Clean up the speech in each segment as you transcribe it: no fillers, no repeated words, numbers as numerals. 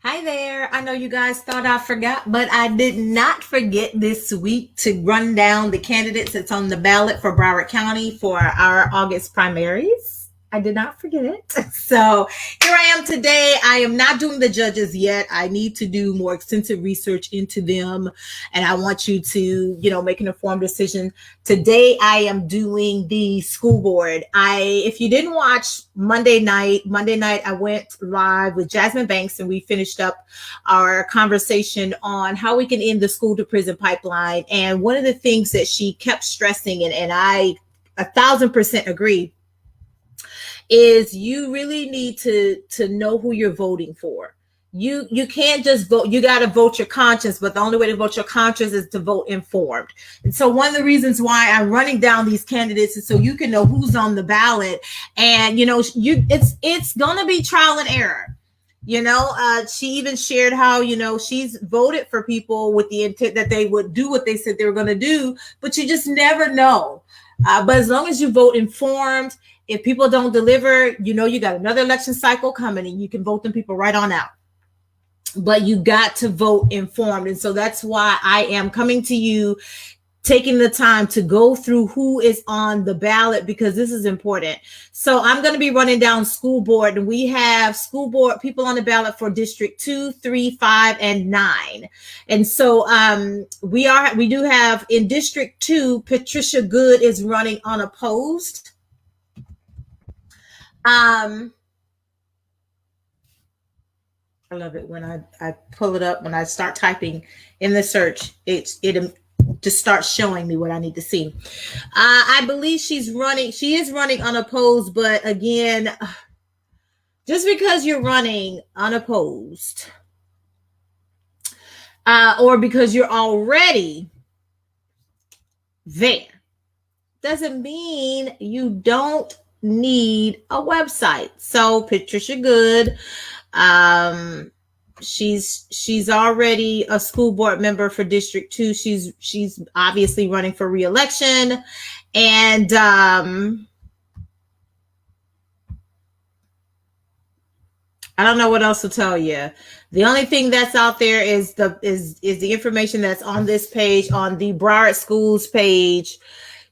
Hi there. I know you guys thought I forgot, but I did not forget this week to run down the candidates that's on the ballot for Broward County for our August primaries. I did not forget it. So here I am today. I am not doing the judges yet. I need to do more extensive research into them. And I want you to, make an informed decision. Today I am doing the school board. If you didn't watch Monday night I went live with Jasmine Banks and we finished up our conversation on how we can end the school to prison pipeline. And one of the things that she kept stressing, and I 1,000% agree, is you really need to know who you're voting for. You can't just vote. You got to vote your conscience, but the only way to vote your conscience is to vote informed. And so one of the reasons why I'm running down these candidates is so you can know who's on the ballot. And it's gonna be trial and error. She even shared how she's voted for people with the intent that they would do what they said they were going to do, but you just never know. But as long as you vote informed, if people don't deliver, you got another election cycle coming and you can vote them people right on out. But you got to vote informed. And so that's why I am coming to you, taking the time to go through who is on the ballot, because this is important. So I'm going to be running down school board, and we have school board people on the ballot for District 2, 3, 5, and 9. And so we do have in District 2, Patricia Good is running unopposed. I love it when I pull it up, when I start typing in the search, it just starts showing me what I need to see. I believe she is running unopposed, but again, just because you're running unopposed, or because you're already there, doesn't mean you don't need a website. So Patricia Good, she's already a school board member for District 2. She's obviously running for re-election, and I don't know what else to tell you. The only thing that's out there is the information that's on this page, on the Broward Schools page.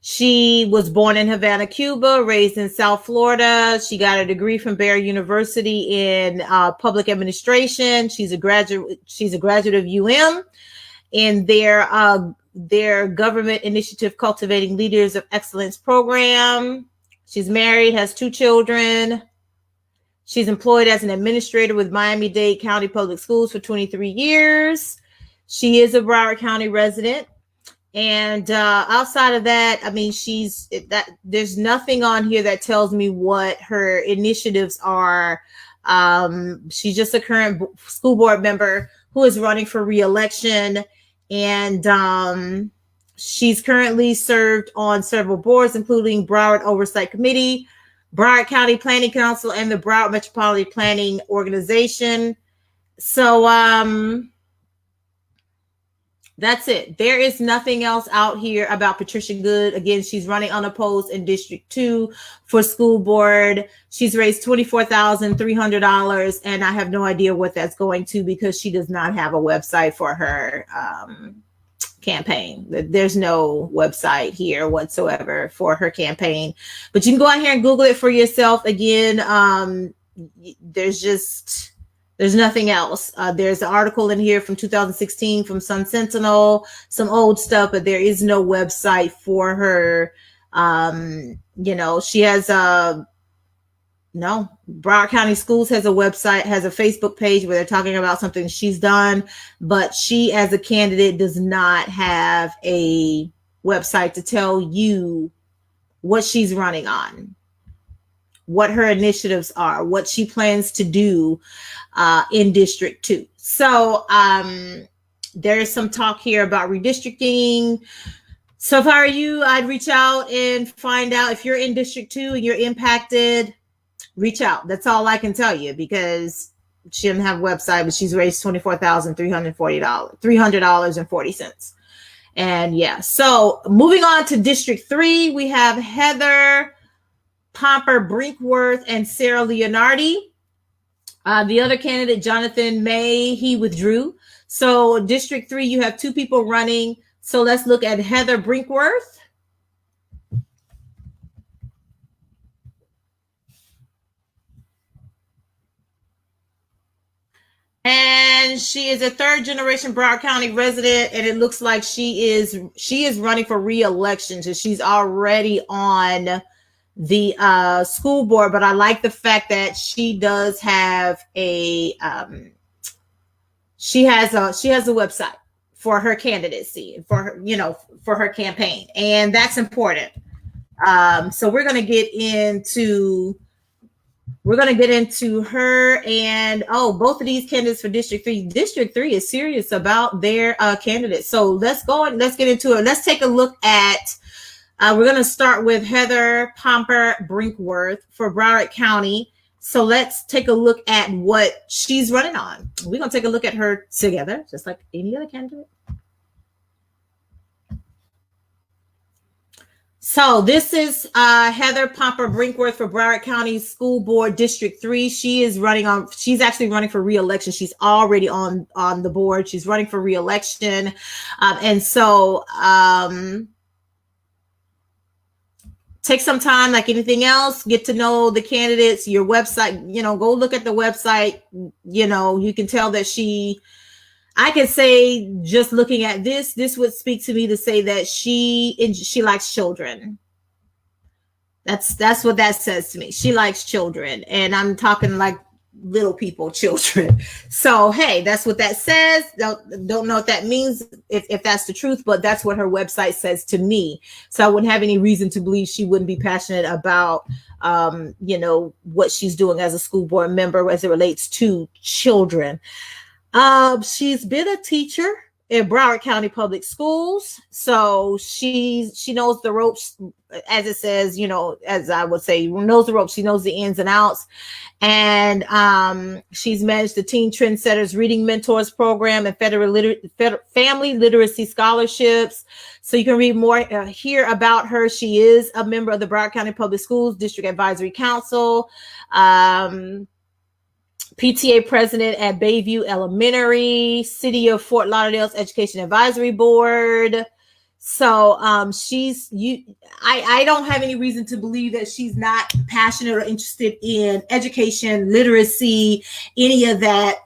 She was born in Havana, Cuba, raised in South Florida. She got a degree from Baylor University in public administration. She's a graduate of UM in their government initiative, Cultivating Leaders of Excellence program. She's married, has 2 children. She's employed as an administrator with Miami-Dade County Public Schools for 23 years. She is a Broward County resident. And outside of that, I mean, there's nothing on here that tells me what her initiatives are. She's just a current school board member who is running for re-election. And she's currently served on several boards, including Broward Oversight Committee, Broward County Planning Council, and the Broward Metropolitan Planning Organization. So, that's it. There is nothing else out here about Patricia Good. Again, she's running unopposed in District 2 for school board. She's raised $24,300, and I have no idea what that's going to, because she does not have a website for her campaign. There's no website here whatsoever for her campaign, but you can go out here and Google it for yourself. Again, there's nothing else. There's an article in here from 2016 from Sun Sentinel, some old stuff, but there is no website for her. She has Broward County Schools has a website, has a Facebook page where they're talking about something she's done, but she as a candidate does not have a website to tell you what she's running on, what her initiatives are, what she plans to do in District 2. So there is some talk here about redistricting. So if I were you, I'd reach out and find out if you're in District 2 and you're impacted. Reach out. That's all I can tell you, because she doesn't have a website, but she's raised $340.40. And yeah, so moving on to District 3, we have Heather Pomper Brinkworth and Sarah Leonardi. The other candidate, Jonathan May, he withdrew. So District 3, you have two people running. So let's look at Heather Brinkworth. And she is a third generation Broward County resident, and it looks like she is running for re-election. So she's already on the school board, but I like the fact that she does have she has a website for her candidacy, for her, for her campaign, and that's important. So we're gonna get into her, and both of these candidates for District 3. District 3 is serious about their candidates. So let's get into it. Let's take a look at, we're going to start with Heather Pomper Brinkworth for Broward County. So let's take a look at what she's running on. We're going to take a look at her together, just like any other candidate. So this is Heather Pomper Brinkworth for Broward County School Board District 3. She's actually running for re-election. She's already on the board. She's running for re-election. And so take some time, like anything else, get to know the candidates, your website, go look at the website. You can tell that I could say, just looking at this would speak to me to say that she likes children. That's what that says to me. She likes children, and I'm talking like little people, children. So, hey, that's what that says. Don't know what that means, if that's the truth, but that's what her website says to me. So I wouldn't have any reason to believe she wouldn't be passionate about, what she's doing as a school board member as it relates to children. She's been a teacher in Broward County Public Schools, so she knows the ropes, as it says, as I would say, knows the ropes. She knows the ins and outs, and she's managed the Teen Trendsetters Reading Mentors Program and Family Literacy Scholarships. So you can read more here about her. She is a member of the Broward County Public Schools District Advisory Council. PTA president at Bayview Elementary, City of Fort Lauderdale's Education Advisory Board. So I don't have any reason to believe that she's not passionate or interested in education, literacy, any of that.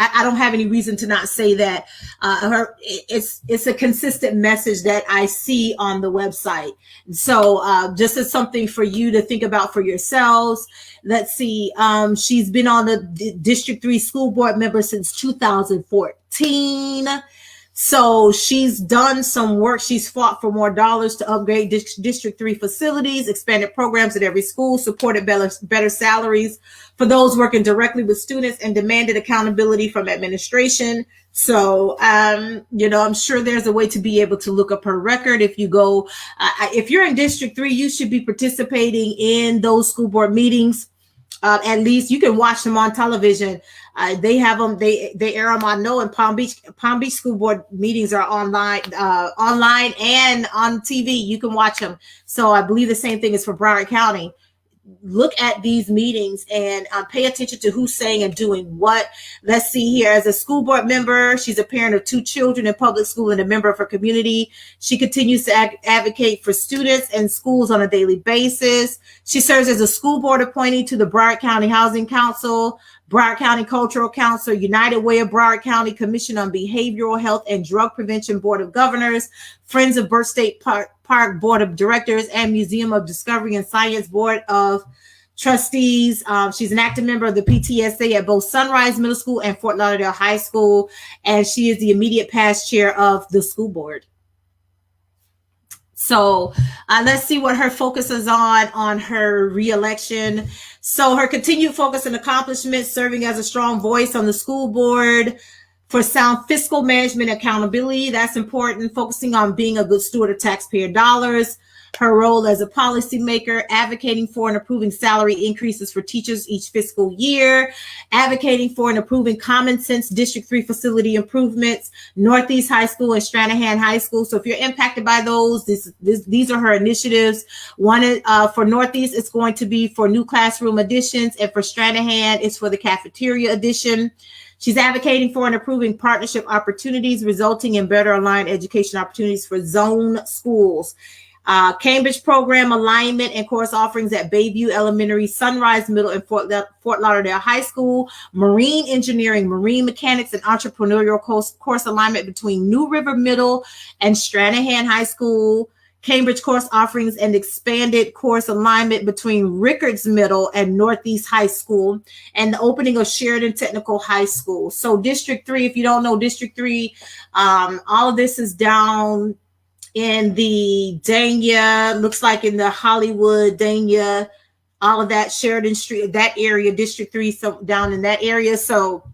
I don't have any reason to not say that. It's a consistent message that I see on the website. So just as something for you to think about for yourselves. Let's see. She's been on the District 3 school board member since 2014. So she's done some work. She's fought for more dollars to upgrade District 3 facilities, expanded programs at every school, supported better salaries for those working directly with students, and demanded accountability from administration. So, I'm sure there's a way to be able to look up her record. If you go, if you're in District 3, you should be participating in those school board meetings. At least you can watch them on television. They have them. They air them. I know in Palm Beach school board meetings are online and on TV. You can watch them. So I believe the same thing is for Broward County. Look at these meetings and pay attention to who's saying and doing what. Let's see here. As a school board member, she's a parent of 2 children in public school and a member of her community. She continues to advocate for students and schools on a daily basis. She serves as a school board appointee to the Broward County Housing Council, Broward County Cultural Council, United Way of Broward County, Commission on Behavioral Health and Drug Prevention Board of Governors, Friends of Birth State Park Board of Directors, and Museum of Discovery and Science Board of Trustees. She's an active member of the PTSA at both Sunrise Middle School and Fort Lauderdale High School, and she is the immediate past chair of the school board. So let's see what her focus is on her re-election. So her continued focus and accomplishments: serving as a strong voice on the school board for sound fiscal management accountability. That's important. Focusing on being a good steward of taxpayer dollars. Her role as a policymaker, advocating for and approving salary increases for teachers each fiscal year, advocating for and approving common sense District 3 facility improvements, Northeast High School and Stranahan High School. So if you're impacted by those, these are her initiatives. One is for Northeast, it's going to be for new classroom additions, and for Stranahan, it's for the cafeteria addition. She's advocating for and approving partnership opportunities resulting in better aligned education opportunities for zone schools. Cambridge program alignment and course offerings at Bayview Elementary, Sunrise Middle, and Fort Lauderdale High School. Marine engineering, marine mechanics, and entrepreneurial course alignment between New River Middle and Stranahan High School. Cambridge course offerings and expanded course alignment between Rickards Middle and Northeast High School, and the opening of Sheridan Technical High School. So District 3, if you don't know District 3, all of this is down in the Dania, looks like in the Hollywood, Dania, all of that, Sheridan Street, that area, District 3, so down in that area. So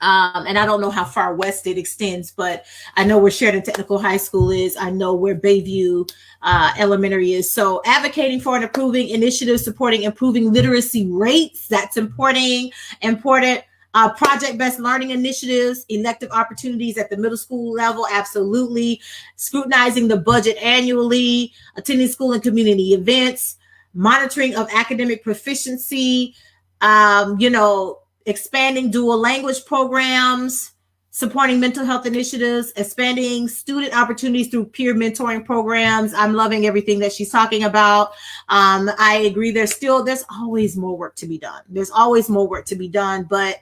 and I don't know how far west it extends, but I know where Sheridan Technical High School is. I know where Bayview Elementary is. So advocating for and approving initiatives supporting improving literacy rates. That's important. Project-based learning initiatives, elective opportunities at the middle school level, absolutely. Scrutinizing the budget annually, attending school and community events, monitoring of academic proficiency, expanding dual language programs, supporting mental health initiatives, expanding student opportunities through peer mentoring programs. I'm loving everything that she's talking about. I agree. There's always more work to be done. There's always more work to be done. But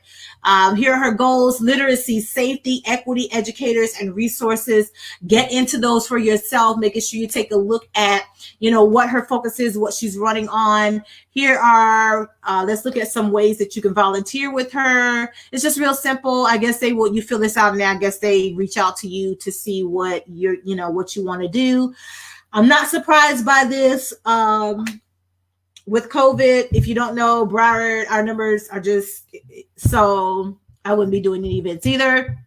here are her goals: literacy, safety, equity, educators, and resources. Get into those for yourself, making sure you take a look at, what her focus is, what she's running on. Here are, let's look at some ways that you can volunteer with her. It's just real simple. I guess you fill this out, and I guess they reach out to you to see what what you want to do. I'm not surprised by this. With COVID, if you don't know, Broward, our numbers are just, so I wouldn't be doing any events either.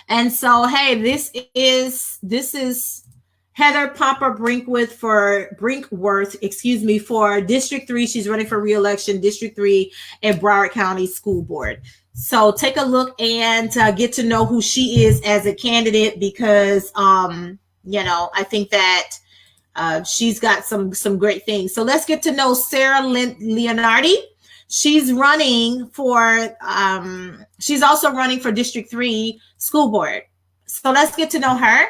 And so, hey, this is Heather Popper Brinkworth for District 3. She's running for re-election, District 3 at Broward County School Board. So take a look and get to know who she is as a candidate, because, I think that she's got some great things. So let's get to know Sarah Leonardi. She's also running for District 3 School Board. So let's get to know her.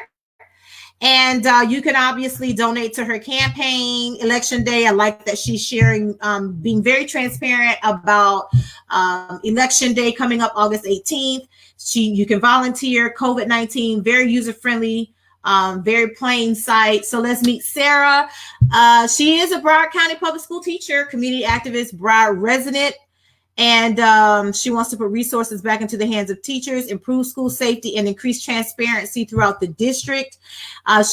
And you can obviously donate to her campaign. Election day, I like that she's sharing, being very transparent about Election Day coming up August 18th. You can volunteer. COVID-19, very user-friendly, very plain site. So let's meet Sarah. She is a Broward County public school teacher, community activist, Broward resident. And she wants to put resources back into the hands of teachers, improve school safety, and increase transparency throughout the district.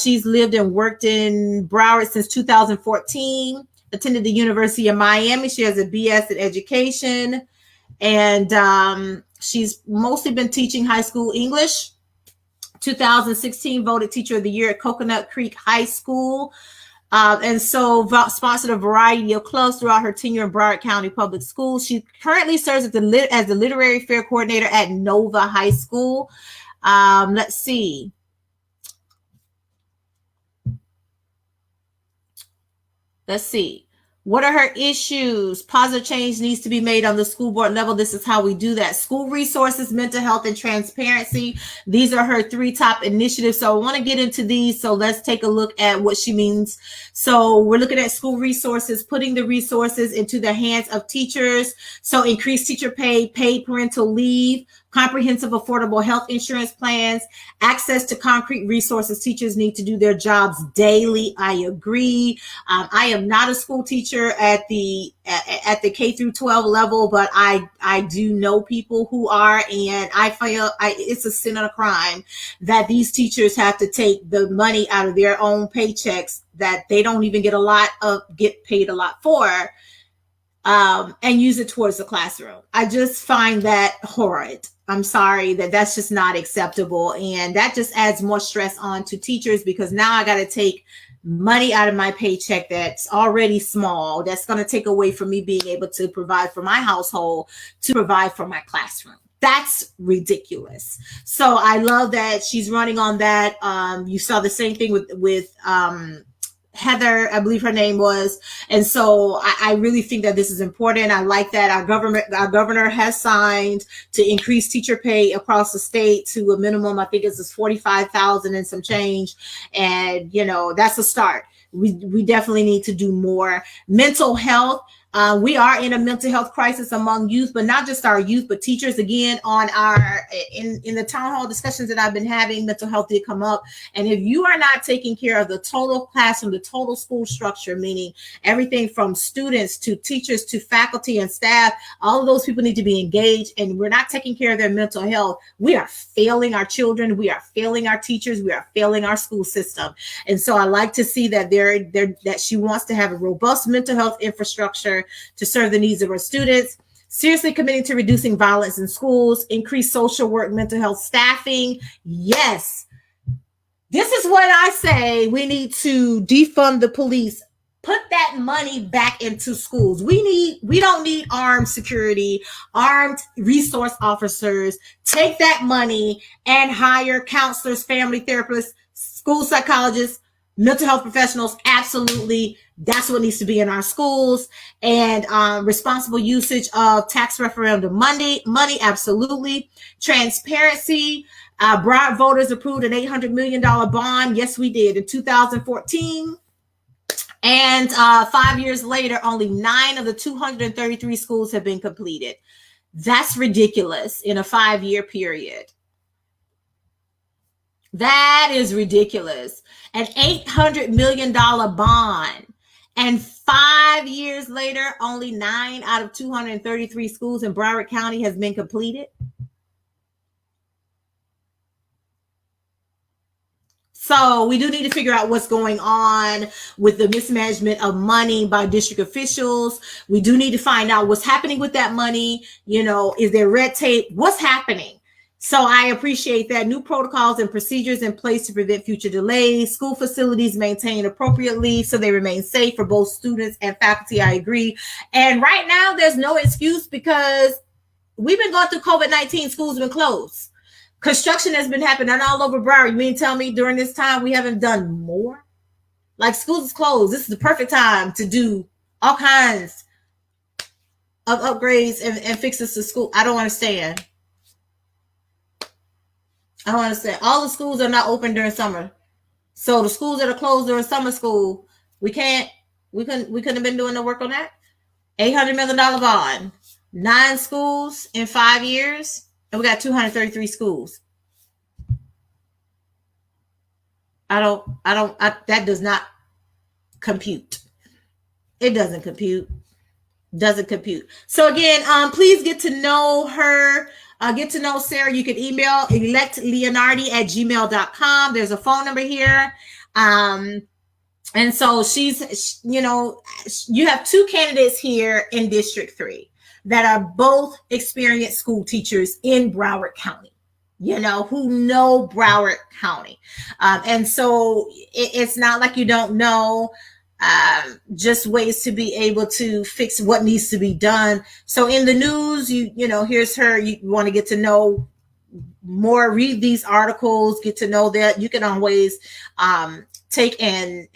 She's lived and worked in Broward since 2014, attended the University of Miami. She has a BS in education, and she's mostly been teaching high school English. 2016 voted Teacher of the Year at Coconut Creek High School. And so sponsored a variety of clubs throughout her tenure in Broward County Public Schools. She currently serves as the Literary Fair Coordinator at Nova High School. Let's see. What are her issues? Positive change needs to be made on the school board level. This is how we do that. School resources, mental health, and transparency. These are her 3 top initiatives. So I want to get into these. So let's take a look at what she means. So we're looking at school resources, putting the resources into the hands of teachers. So increased teacher pay, paid parental leave, comprehensive affordable health insurance plans, access to concrete resources. Teachers need to do their jobs daily. I agree. I am not a school teacher at the K through 12 level, but I do know people who are, and I feel it's a sin and a crime that these teachers have to take the money out of their own paychecks that they don't even get paid a lot for, and use it towards the classroom. I just find that horrid. I'm sorry, that's just not acceptable. And that just adds more stress on to teachers, because now I got to take money out of my paycheck that's already small, that's going to take away from me being able to provide for my household, to provide for my classroom. That's ridiculous. So I love that she's running on that. You saw the same thing with Heather, I believe her name was. And so I really think that this is important. I like that our governor has signed to increase teacher pay across the state to a minimum. I think it's 45,000 and some change. And, that's a start. We definitely need to do more. Mental health. We are in a mental health crisis among youth, but not just our youth, but teachers. Again, in the town hall discussions that I've been having, mental health did come up. And if you are not taking care of the total classroom, the total school structure, meaning everything from students to teachers to faculty and staff, all of those people need to be engaged, and we're not taking care of their mental health, we are failing our children, we are failing our teachers, we are failing our school system. And so I like to see that that she wants to have a robust mental health infrastructure to serve the needs of our students, seriously committing to reducing violence in schools, increase social work, mental health staffing. Yes, this is what I say. We need to defund the police. Put that money back into schools. We don't need armed security, armed resource officers. Take that money and hire counselors, family therapists, school psychologists, mental health professionals. Absolutely. That's what needs to be in our schools. And responsible usage of tax referendum money. Absolutely. Transparency. Broward voters approved an $800 million bond. Yes, we did in 2014. And 5 years later, only 9 of the 233 schools have been completed. That's ridiculous in a 5-year period. That is ridiculous. An $800 million bond. And 5 years later, only 9 out of 233 schools in Broward County has been completed. So we do need to figure out what's going on with the mismanagement of money by district officials. We do need to find out what's happening with that money. Is there red tape? What's happening? So I appreciate that. New protocols and procedures in place to prevent future delays. School facilities maintained appropriately so they remain safe for both students and faculty. I agree. And right now, there's no excuse because we've been going through COVID-19. Schools have been closed. Construction has been happening all over Broward. You mean tell me during this time we haven't done more? Like, schools is closed. This is the perfect time to do all kinds of upgrades and fixes to school. I don't understand. All the schools are not open during summer. So the schools that are closed during summer school, we couldn't have been doing the work on that. $800 million bond, 9 schools in 5 years. And we got 233 schools. That does not compute. It doesn't compute. So again, please get to know her. Get to know Sarah. You can email electleonardi@gmail.com. There's a phone number here. And so she's, you have 2 candidates here in District 3. That are both experienced school teachers in Broward County, who know Broward County. And so it's not like you don't know just ways to be able to fix what needs to be done. So in the news, here's her. You want to get to know more, read these articles, get to know that. You can always take and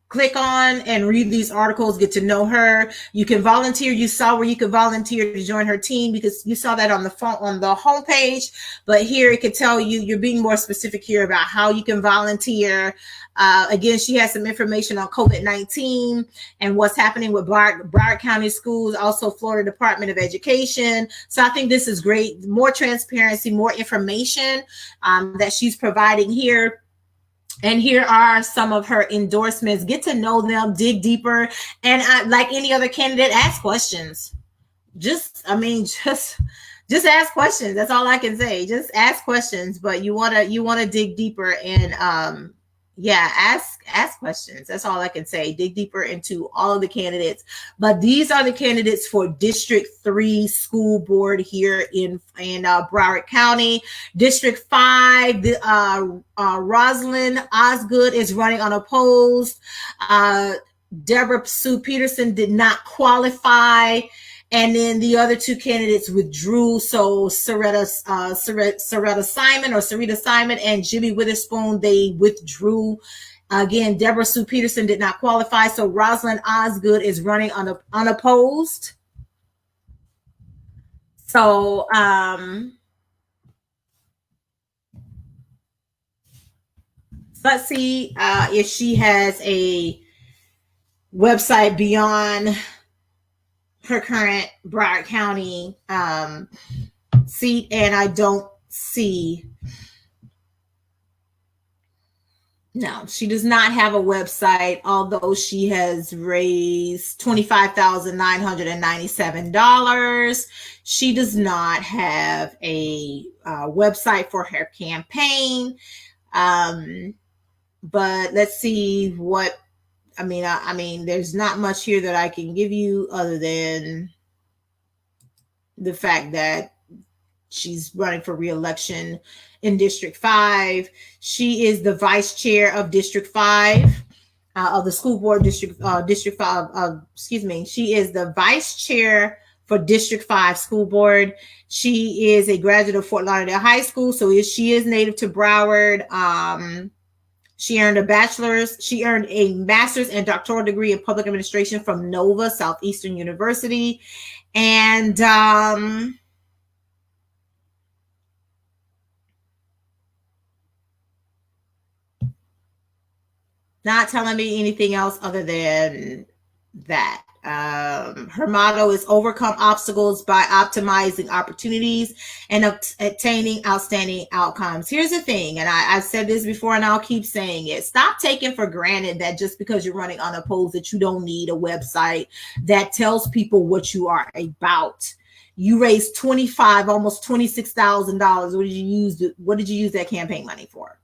click on and read these articles, get to know her. You can volunteer. You saw where you could volunteer to join her team because you saw that on the phone, on the homepage. But here it could tell you, you're being more specific here about how you can volunteer. Again, she has some information on COVID-19 and what's happening with Broward County schools, also Florida Department of Education. So I think this is great. More transparency, more information that she's providing here. And here are some of her endorsements. Get to know them, dig deeper. And like any other candidate, ask questions. Just ask questions. That's all I can say. Just ask questions, but you want to dig deeper and Yeah, ask questions. That's all I can say. Dig deeper into all of the candidates. But these are the candidates for District 3 school board here in Broward County. District 5, Rosalind Osgood is running unopposed. Deborah Sue Peterson did not qualify. And then the other two candidates withdrew. So Sarita Simon and Jimmy Witherspoon, they withdrew. Again, Deborah Sue Peterson did not qualify. So Rosalind Osgood is running unopposed. So let's see if she has a website beyond her current Broward County seat, and I don't see. No, she does not have a website, although she has raised $25,997. She does not have a website for her campaign. But let's see what, I mean, there's not much here that I can give you other than the fact that she's running for re-election in District 5. She is the vice chair of District 5 of the school board. District 5. She is the vice chair for District 5 school board. She is a graduate of Fort Lauderdale High School, so she is native to Broward. She earned a bachelor's. She earned a master's and doctoral degree in public administration from Nova Southeastern University. And not telling me anything else other than that. Her motto is overcome obstacles by optimizing opportunities and attaining outstanding outcomes. Here's the thing, and I've said this before and I'll keep saying it. Stop taking for granted that just because you're running unopposed that you don't need a website that tells people what you are about. You raised almost $26,000. What did you use that campaign money for?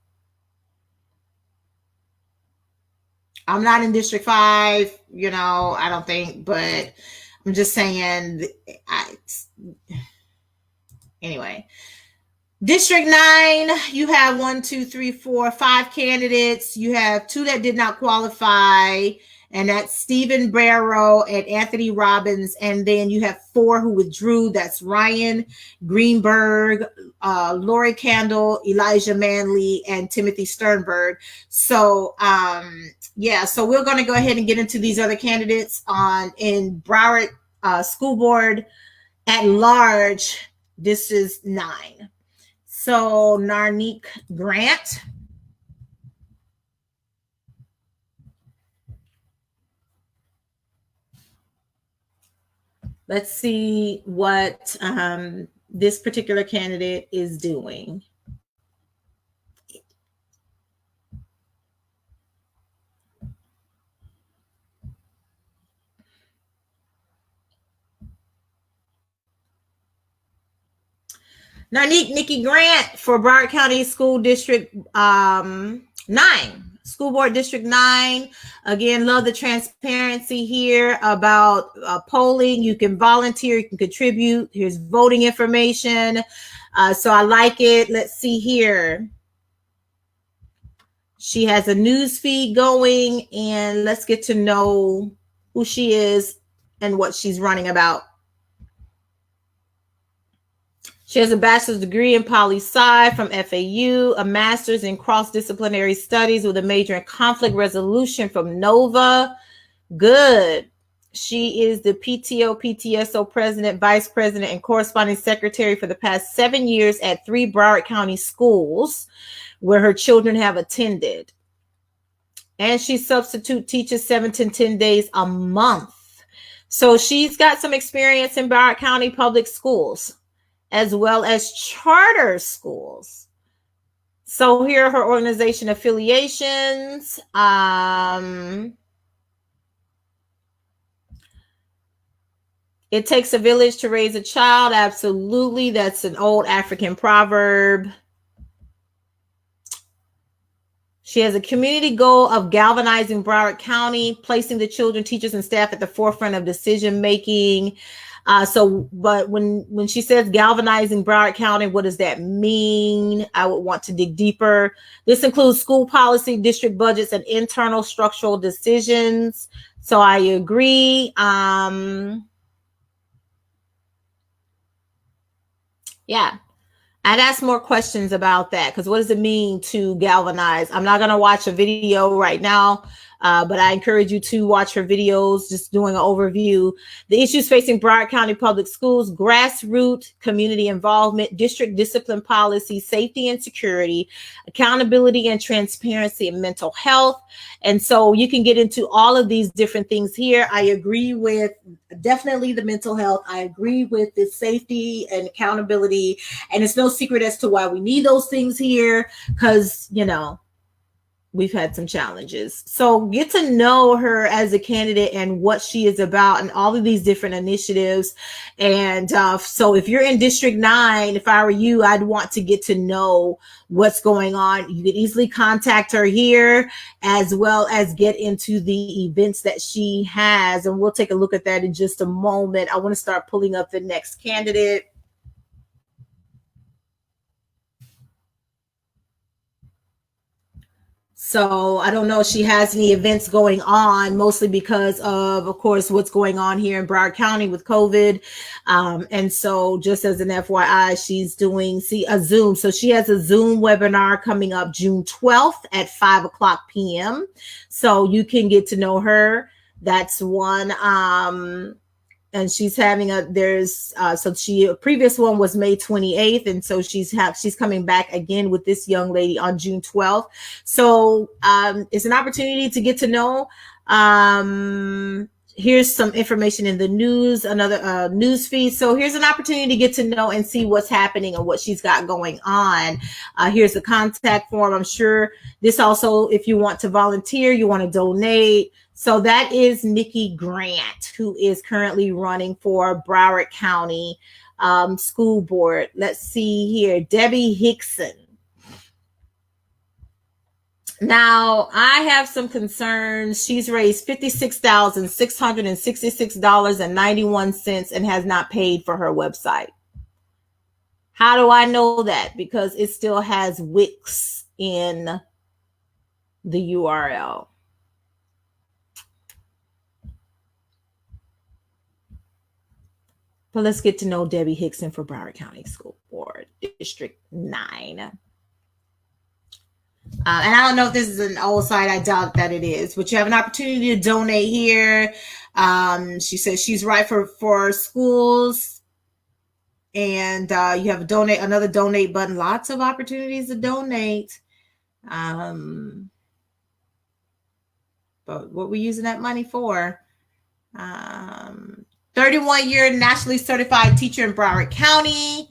I'm not in District 5, I don't think, but I'm just saying, anyway. District 9, you have 5 candidates. You have 2 that did not qualify, and that's Stephen Barrow and Anthony Robbins. And then you have 4 who withdrew. That's Ryan Greenberg, Lori Candle, Elijah Manley, and Timothy Sternberg. So, so we're going to go ahead and get into these other candidates in Broward School Board at large. This is 9. So Narnique Grant. Let's see what this particular candidate is doing. Narnique Nikki Grant for Broward County School District 9. School Board District 9. Again, love the transparency here about polling. You can volunteer, you can contribute. Here's voting information. So I like it. Let's see here. She has a news feed going, and let's get to know who she is and what she's running about. She has a bachelor's degree in poli-sci from FAU, a master's in cross-disciplinary studies with a major in conflict resolution from Nova. Good. She is the PTO-PTSO president, vice president, and corresponding secretary for the past 7 years at 3 Broward County schools where her children have attended. And she substitute teaches 7 to 10 days a month. So she's got some experience in Broward County public schools, as well as charter schools. So here are her organization affiliations. It takes a village to raise a child. Absolutely. That's an old African proverb. She has a community goal of galvanizing Broward County, placing the children, teachers, and staff at the forefront of decision making. But when she says galvanizing Broward County, what does that mean? I would want to dig deeper. This includes school policy, district budgets, and internal structural decisions. So I agree. Yeah. I'd ask more questions about that, because what does it mean to galvanize? I'm not going to watch a video right now, but I encourage you to watch her videos, just doing an overview. The issues facing Broward County Public Schools: grassroots community involvement, district discipline policy, safety and security, accountability and transparency, and mental health. And so you can get into all of these different things here. I agree with definitely the mental health. I agree with the safety and accountability. And it's no secret as to why we need those things here, because, we've had some challenges. So get to know her as a candidate and what she is about and all of these different initiatives. And so if you're in District 9, if I were you, I'd want to get to know what's going on. You can easily contact her here, as well as get into the events that she has. And we'll take a look at that in just a moment. I want to start pulling up the next candidate. So I don't know if she has any events going on, mostly because of course, what's going on here in Broward County with COVID. And so just as an FYI, she's doing a Zoom. So she has a Zoom webinar coming up June 12th at 5:00 p.m. So you can get to know her. That's one. And she's having a previous one was May 28th. And so she's coming back again with this young lady on June 12th. So it's an opportunity to get to know. Here's some information in the news, another news feed. So here's an opportunity to get to know and see what's happening and what she's got going on. Here's the contact form. I'm sure this also, if you want to volunteer, you want to donate. So that is Nikki Grant, who is currently running for Broward County School Board. Let's see here. Debbie Hickson. Now, I have some concerns. She's raised $56,666.91 and has not paid for her website. How do I know that? Because it still has Wix in the URL. But let's get to know Debbie Hickson for Broward County School Board, District 9. And I don't know if this is an old site. I doubt that it is. But you have an opportunity to donate here. She says she's right for schools. And you have another donate button. Lots of opportunities to donate. But what we're using that money for? 31-year nationally certified teacher in Broward County.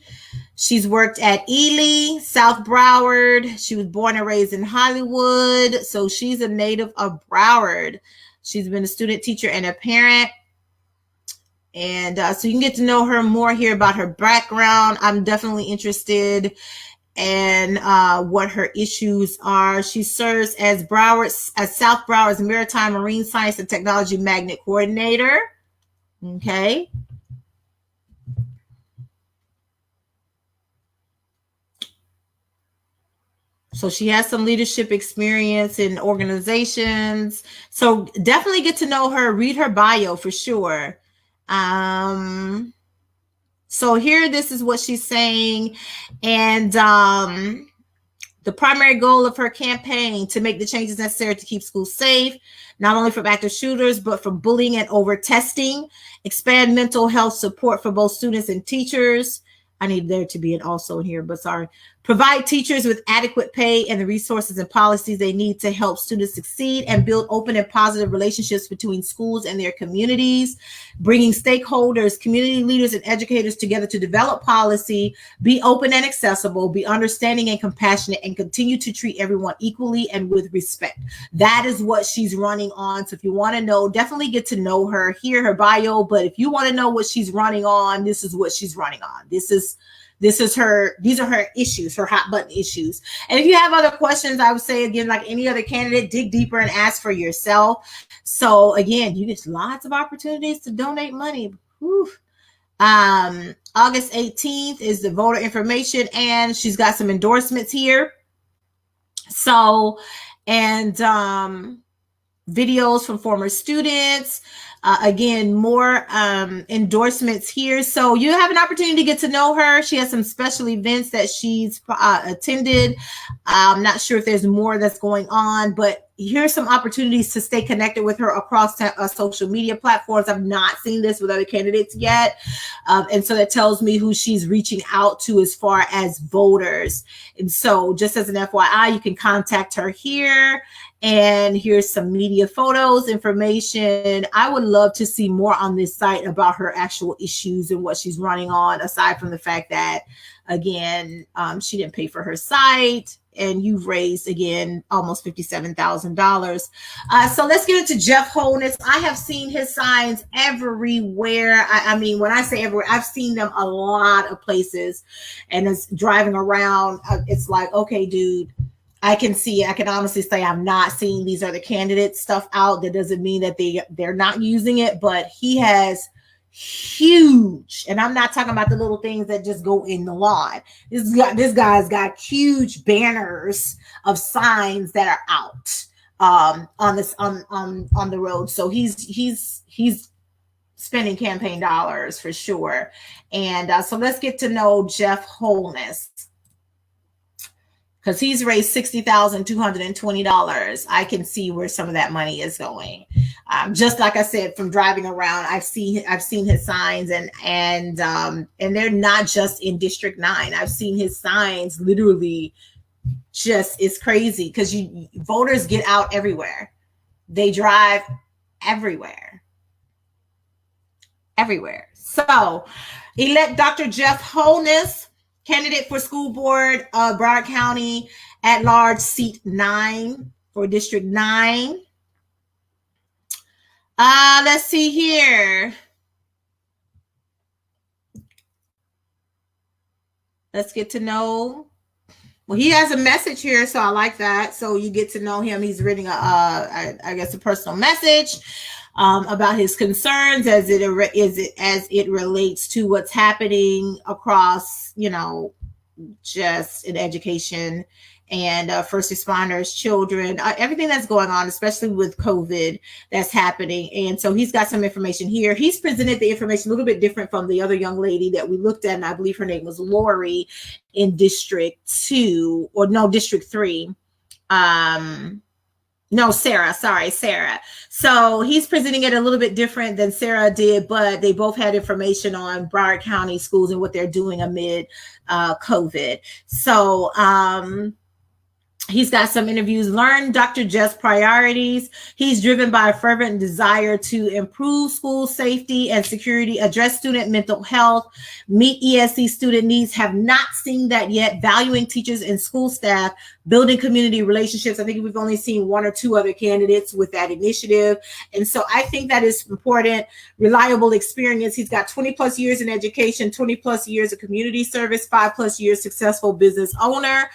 She's worked at Ely, South Broward. She was born and raised in Hollywood. So she's a native of Broward. She's been a student, teacher, and a parent. And so you can get to know her more here about her background. I'm definitely interested in what her issues are. She serves as South Broward's Maritime Marine Science and Technology Magnet Coordinator. Okay. So she has some leadership experience in organizations. So definitely get to know her, read her bio for sure. So here, this is what she's saying. And the primary goal of her campaign to make the changes necessary to keep schools safe, not only from active shooters, but from bullying and over testing, expand mental health support for both students and teachers. I need there to be an also in here, but sorry. Provide teachers with adequate pay and the resources and policies they need to help students succeed, and build open and positive relationships between schools and their communities, bringing stakeholders, community leaders, and educators together to develop policy, be open and accessible, be understanding and compassionate, and continue to treat everyone equally and with respect. That is what she's running on. So if you want to know, definitely get to know her, hear her bio. But if you want to know what she's running on, this is what she's running on. This is These are her issues, her hot button issues. And if you have other questions, I would say again, like any other candidate, dig deeper and ask for yourself. So again, you get lots of opportunities to donate money. Whew. August 18th is the voter information, and she's got some endorsements here. So, and videos from former students. Again, more endorsements here. So you have an opportunity to get to know her. She has some special events that she's attended. I'm not sure if there's more that's going on, but here's some opportunities to stay connected with her across social media platforms. I've not seen this with other candidates yet. And so that tells me who she's reaching out to as far as voters. And so just as an FYI, you can contact her here. And here's some media photos, information. I would love to see more on this site about her actual issues and what she's running on, aside from the fact that, again, she didn't pay for her site, and you've raised, again, almost $57,000. So let's get into Jeff Holness. I have seen his signs everywhere. I mean, when I say everywhere, I've seen them a lot of places, and it's driving around. It's like, okay, dude, I can honestly say I'm not seeing these other candidates stuff out. That doesn't mean that they're not using it, but he has huge, and I'm not talking about the little things that just go in the lawn. This guy's got huge banners of signs that are out on the road. So he's spending campaign dollars for sure. And so let's get to know Jeff Holness, because he's raised $60,220. I can see where some of that money is going. Just like I said, from driving around, I've seen his signs, and they're not just in District 9. I've seen his signs literally. Just, it's crazy because voters get out everywhere. They drive everywhere. So, elect Dr. Jeff Holness, candidate for school board of Broward County at large, seat 9 for District 9. Let's see here. Let's get to know. Well, he has a message here, so I like that. So you get to know him. He's reading I guess a personal message about his concerns as it relates to what's happening across, just in education and first responders, children, everything that's going on, especially with COVID that's happening. And so he's got some information here. He's presented the information a little bit different from the other young lady that we looked at, and I believe her name was Lori in District 2, or no, District 3. No, Sarah. So he's presenting it a little bit different than Sarah did, but they both had information on Broward County schools and what they're doing amid COVID. So he's got some interviews. Learn Dr. Jeff's priorities. He's driven by a fervent desire to improve school safety and security, address student mental health, meet ESC student needs. Have not seen that yet. Valuing teachers and school staff, building community relationships. I think we've only seen one or two other candidates with that initiative. And so I think that is important. Reliable experience. He's got 20 plus years in education, 20 plus years of community service, 5 plus years successful business owner.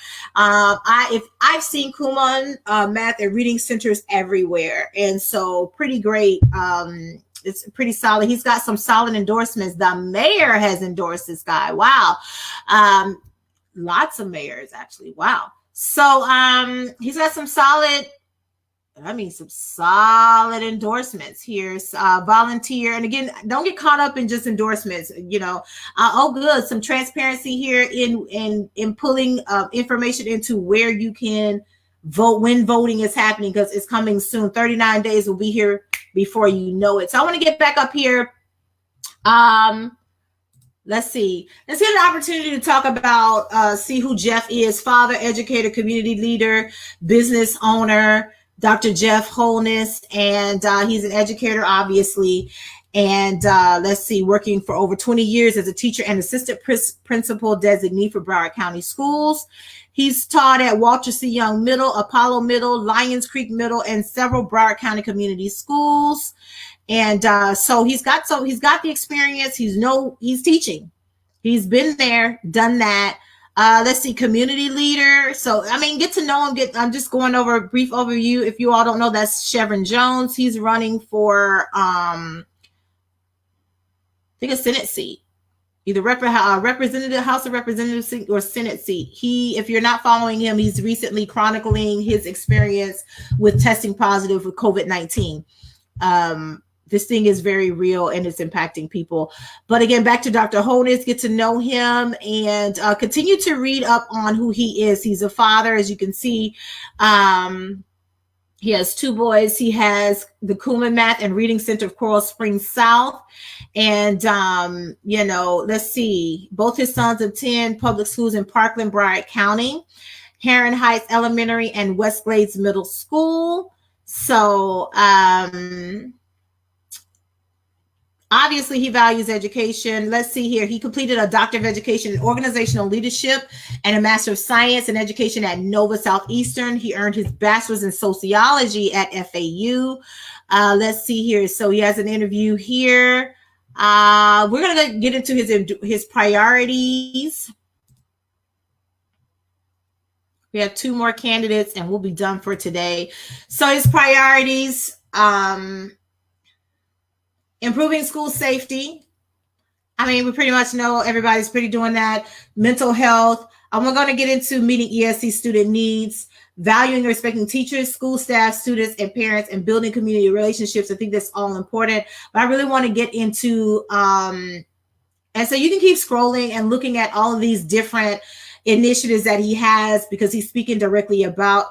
I've seen Kumon math and reading centers everywhere. And so pretty great. It's pretty solid. He's got some solid endorsements. The mayor has endorsed this guy. Wow. Lots of mayors, actually. Wow. So he's got some solid endorsements here. Volunteer. And again, don't get caught up in just endorsements, good. Some transparency here in pulling information into where you can vote when voting is happening, because it's coming soon. 39 days will be here before you know it. So I want to get back up here. Let's see. Let's get an opportunity to talk about, see who Jeff is. Father, educator, community leader, business owner, Dr. Jeff Holness. And he's an educator, obviously. And let's see, working for over 20 years as a teacher and assistant principal designee for Broward County Schools. He's taught at Walter C. Young Middle, Apollo Middle, Lions Creek Middle, and several Broward County community schools. And so he's got the experience. He's teaching. He's been there, done that. Let's see, community leader. So, I mean, get to know him. I'm just going over a brief overview. If you all don't know, that's Chevron Jones. He's running for, I think, a Senate seat, either representative, House of Representatives seat or Senate seat. If you're not following him, he's recently chronicling his experience with testing positive with COVID-19. This thing is very real and it's impacting people. But again, back to Dr. Holness, get to know him and continue to read up on who he is. He's a father, as you can see. He has 2 boys. He has the Kuhlman Math and Reading Center of Coral Springs South. And, let's see, both his sons attend public schools in Parkland, Broward County, Heron Heights Elementary, and West Glades Middle School. So, obviously, he values education. Let's see here. He completed a Doctor of Education in Organizational Leadership and a Master of Science in Education at Nova Southeastern. He earned his Bachelor's in Sociology at FAU. Let's see here. So he has an interview here. We're going to get into his priorities. We have 2 more candidates and we'll be done for today. So his priorities, improving school safety. I mean, we pretty much know everybody's pretty doing that. Mental health. We're going to get into meeting ESC student needs, valuing and respecting teachers, school staff, students, and parents, and building community relationships. I think that's all important. But I really want to get into, and so you can keep scrolling and looking at all of these different initiatives that he has, because he's speaking directly about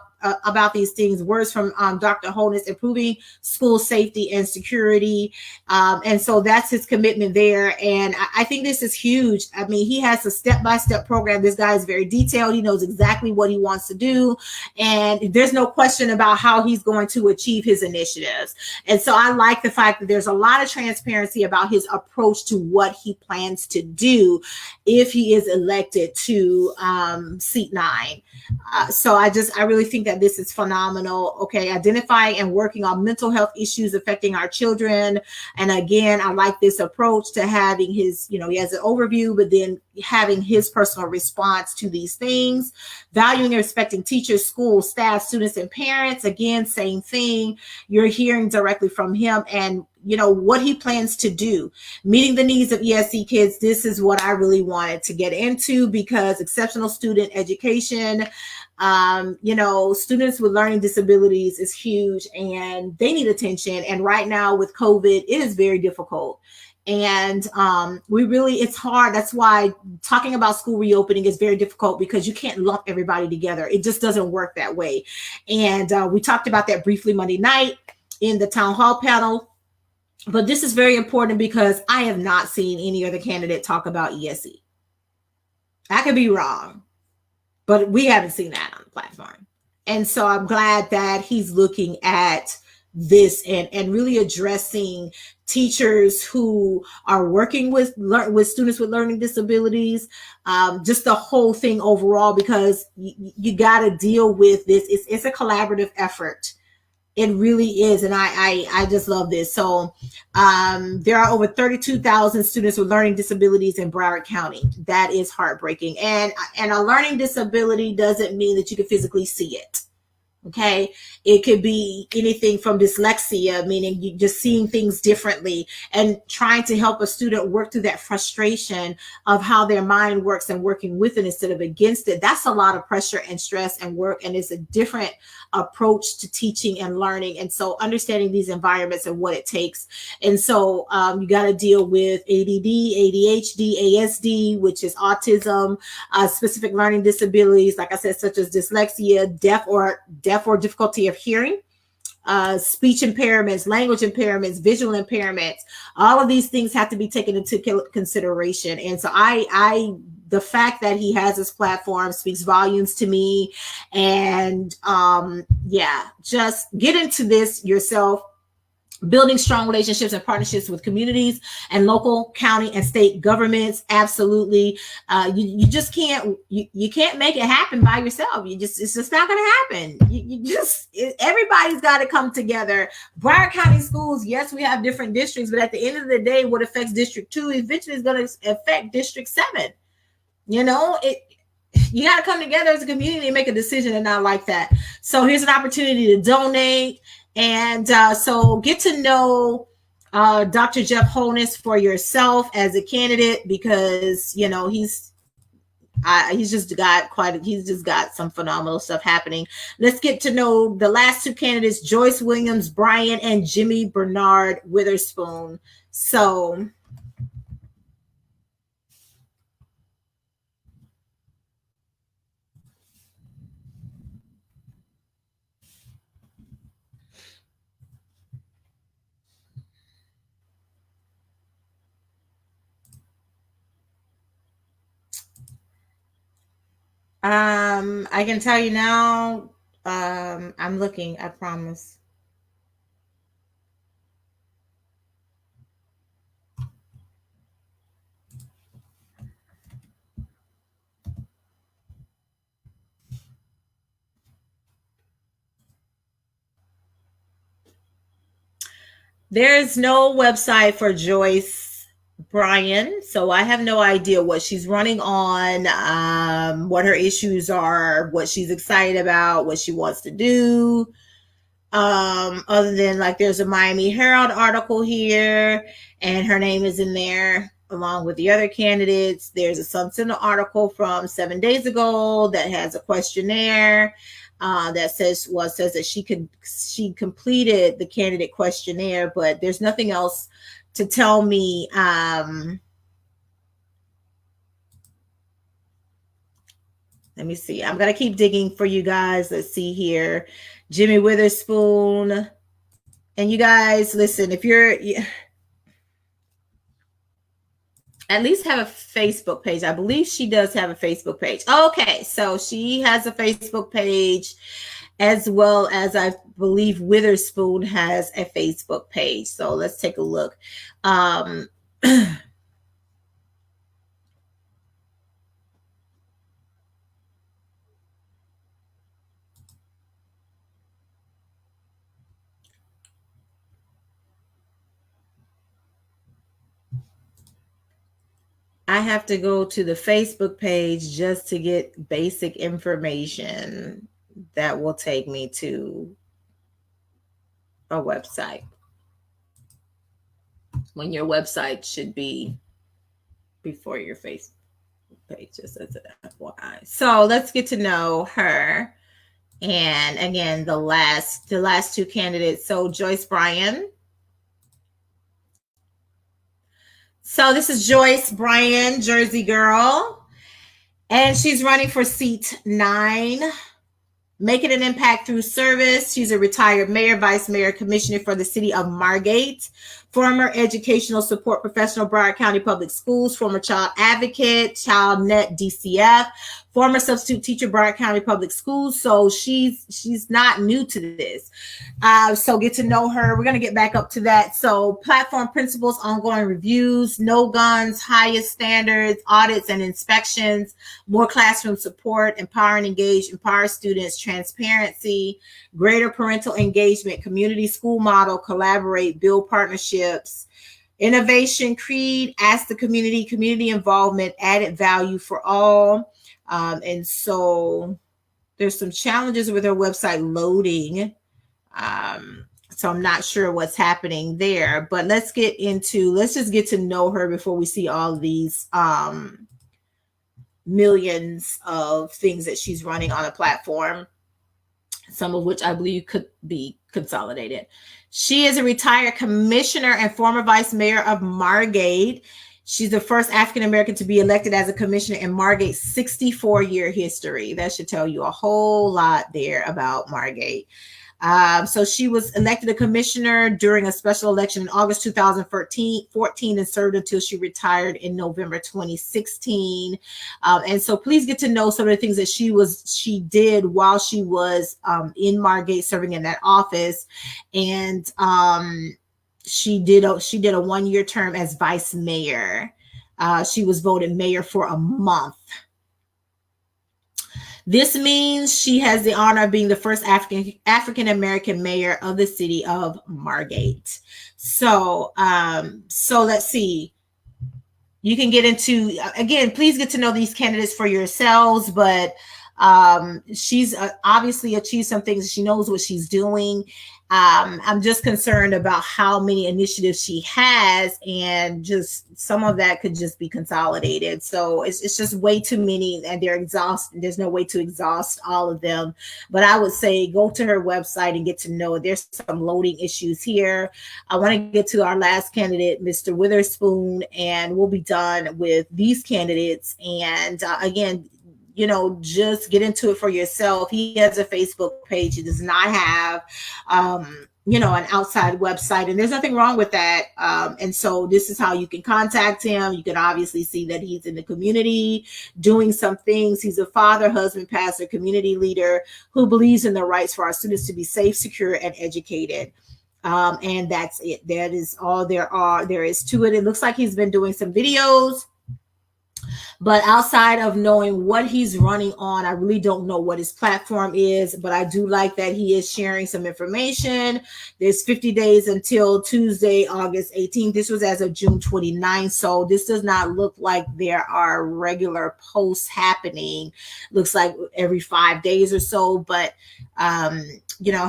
these things. Words from Dr. Holness: improving school safety and security. And so that's his commitment there. And I think this is huge. I mean, he has a step-by-step program. This guy is very detailed. He knows exactly what he wants to do. And there's no question about how he's going to achieve his initiatives. And so I like the fact that there's a lot of transparency about his approach to what he plans to do if he is elected to seat 9. So I really think that this is phenomenal. Okay, identifying and working on mental health issues affecting our children. And again, I like this approach to having his, he has an overview, but then having his personal response to these things. Valuing and respecting teachers, school staff, students, and parents. Again, same thing. You're hearing directly from him and what he plans to do. Meeting the needs of ESC kids. This is what I really wanted to get into, because exceptional student education, students with learning disabilities is huge and they need attention. And right now with COVID, it is very difficult. And it's hard. That's why talking about school reopening is very difficult, because you can't lump everybody together. It just doesn't work that way. And we talked about that briefly Monday night in the town hall panel. But this is very important because I have not seen any other candidate talk about ESE. I could be wrong, but we haven't seen that on the platform. And so I'm glad that he's looking at this and really addressing teachers who are working with students with learning disabilities, just the whole thing overall, because you got to deal with this. It's a collaborative effort. It really is. And I just love this. So there are over 32,000 students with learning disabilities in Broward County. That is heartbreaking. And a learning disability doesn't mean that you can physically see it. Okay. It could be anything from dyslexia, meaning you just seeing things differently, and trying to help a student work through that frustration of how their mind works and working with it instead of against it. That's a lot of pressure and stress and work. And it's a different approach to teaching and learning. And so understanding these environments and what it takes. And so you got to deal with ADD, ADHD, ASD, which is autism, specific learning disabilities, like I said, such as dyslexia, deaf or difficulty of hearing, speech impairments, language impairments, visual impairments. All of these things have to be taken into consideration. And so the fact that he has this platform speaks volumes to me. And just get into this yourself. Building strong relationships and partnerships with communities and local, county, and state governments. Absolutely. You just can't, you can't make it happen by yourself. It's just not going to happen. Everybody's got to come together. Broward County schools, yes, we have different districts, but at the end of the day, what affects District 2 eventually is going to affect District 7. You know, you got to come together as a community and make a decision, and not like that. So here's an opportunity to donate. And so get to know Dr. Jeff Holness for yourself as a candidate, because, you know, he's just got some phenomenal stuff happening. Let's get to know the last two candidates, Joyce Williams Bryan and Jimmy Bernard Witherspoon. So I can tell you now, I'm looking, I promise. There's no website for Joyce Bryan, so I have no idea what she's running on, what her issues are, what she's excited about, what she wants to do. Other than, like, there's a Miami Herald article here, and her name is in there along with the other candidates. There's a Sun Sentinel article from 7 days ago that has a questionnaire that says that she completed the candidate questionnaire, but there's nothing else to tell me. Let me see. I'm gonna keep digging for you guys. Let's see here. Jimmy Witherspoon. And you guys, listen, if you're at least have a Facebook page. I believe she does have a Facebook page. Okay, so she has a Facebook page, as well as I believe Witherspoon has a Facebook page. So let's take a look. I have to go to the Facebook page just to get basic information that will take me to a website, when your website should be before your Facebook page, just as an FYI. So let's get to know her. And again, the last two candidates. So Joyce Bryan. So this is Joyce Bryan, Jersey girl, and she's running for seat 9. Making an impact through service. She's a retired mayor, vice mayor, commissioner for the city of Margate, former educational support professional, Broward County Public Schools, former child advocate, ChildNet DCF, former substitute teacher, Broward County Public Schools. So she's not new to this. So get to know her. We're going to get back up to that. So platform principles, ongoing reviews, no guns, highest standards, audits and inspections, more classroom support, empower and engage, empower students, transparency, greater parental engagement, community school model, collaborate, build partnerships, innovation, creed, ask the community involvement, added value for all. And so there's some challenges with her website loading. So I'm not sure what's happening there, but let's just get to know her before we see all these millions of things that she's running on a platform, some of which I believe could be consolidated. She is a retired commissioner and former vice mayor of Margate. She's the first African-American to be elected as a commissioner in Margate's 64-year history. That should tell you a whole lot there about Margate. So she was elected a commissioner during a special election in August 2014 and served until she retired in November 2016. And so please get to know some of the things that she did while she was in Margate serving in that office. And she did a 1-year term as vice mayor. She was voted mayor for a month. This means she has the honor of being the first African American mayor of the city of Margate. So let's see. You can get into, again, please get to know these candidates for yourselves, but she's obviously achieved some things. She knows what she's doing. I'm just concerned about how many initiatives she has, and just some of that could just be consolidated. So it's just way too many, and they're exhausted. There's no way to exhaust all of them. But I would say go to her website and get to know it. There's some loading issues here. I want to get to our last candidate, Mr. Witherspoon, and we'll be done with these candidates. And again, just get into it for yourself. He has a Facebook page. He does not have, an outside website, and there's nothing wrong with that. And so this is how you can contact him. You can obviously see that he's in the community doing some things. He's a father, husband, pastor, community leader who believes in the rights for our students to be safe, secure, and educated. And that's it. That is all there is to it. It looks like he's been doing some videos. But outside of knowing what he's running on, I really don't know what his platform is, but I do like that he is sharing some information. There's 50 days until Tuesday, August 18th. This was as of June 29th. So this does not look like there are regular posts happening. Looks like every 5 days or so, but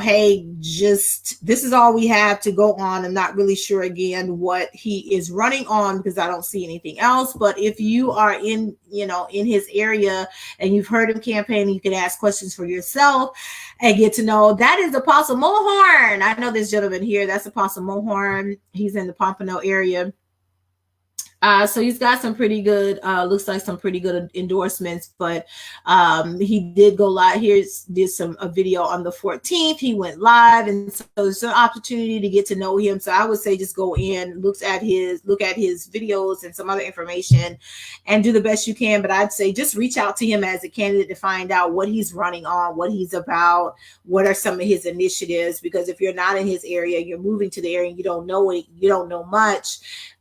hey, just this is all we have to go on. I'm not really sure again what he is running on because I don't see anything else. But if you are in his area and you've heard him campaign, you can ask questions for yourself and get to know. That is Apostle Mohorn. I know this gentleman here. That's Apostle Mohorn. He's in the Pompano area. So he's got some pretty good, looks like some pretty good endorsements, but he did go live. Did a video on the 14th. He went live, and so it's an opportunity to get to know him. So I would say just go in, look at his videos and some other information, and do the best you can. But I'd say just reach out to him as a candidate to find out what he's running on, what he's about, what are some of his initiatives. Because if you're not in his area, you're moving to the area, and you don't know much.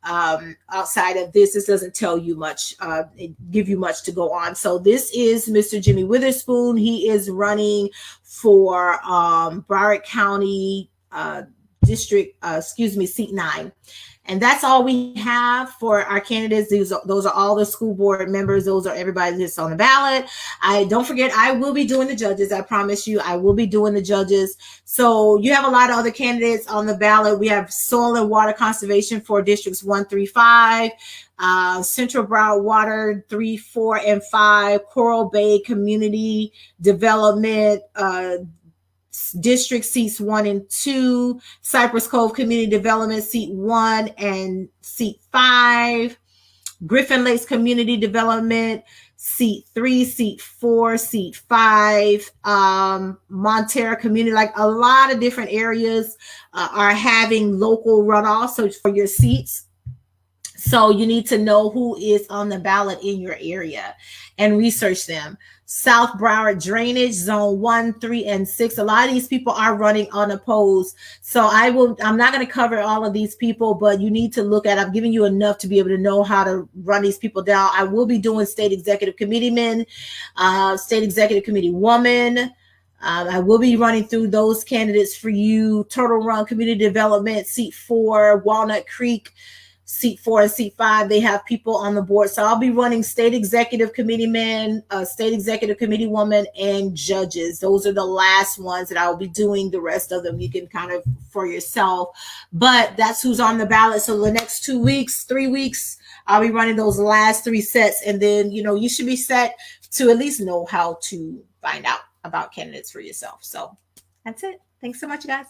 Outside of this doesn't tell you much, give you much to go on. So this is Mr. Jimmy Witherspoon. He is running for Broward County District, seat 9. And that's all we have for our candidates. Those are all the school board members. Those are everybody that's on the ballot. Don't forget, I will be doing the judges. I promise you, I will be doing the judges. So you have a lot of other candidates on the ballot. We have soil and water conservation for districts 1, 3, 5. Central Broward Water 3, 4, and 5. Coral Bay Community Development, district seats 1 and 2, Cypress Cove Community Development seat 1 and seat 5, Griffin Lakes Community Development seat 3, seat 4, seat 5, Montera Community, like a lot of different areas are having local runoffs. So for your seats, so you need to know who is on the ballot in your area and research them. South Broward Drainage, Zone 1, 3, and 6. A lot of these people are running unopposed. So I'm not going to cover all of these people, but you need to look at, I'm giving you enough to be able to know how to run these people down. I will be doing state executive committee men, state executive committee woman. I will be running through those candidates for you. Turtle Run Community Development, seat 4, Walnut Creek, seat 4 and seat 5, they have people on the board. So I'll be running state executive committee men, state executive committee woman, and judges. Those are the last ones that I'll be doing. The rest of them you can kind of for yourself. But that's who's on the ballot. So the next 3 weeks, I'll be running those last 3 sets. And then, you should be set to at least know how to find out about candidates for yourself. So that's it. Thanks so much, guys.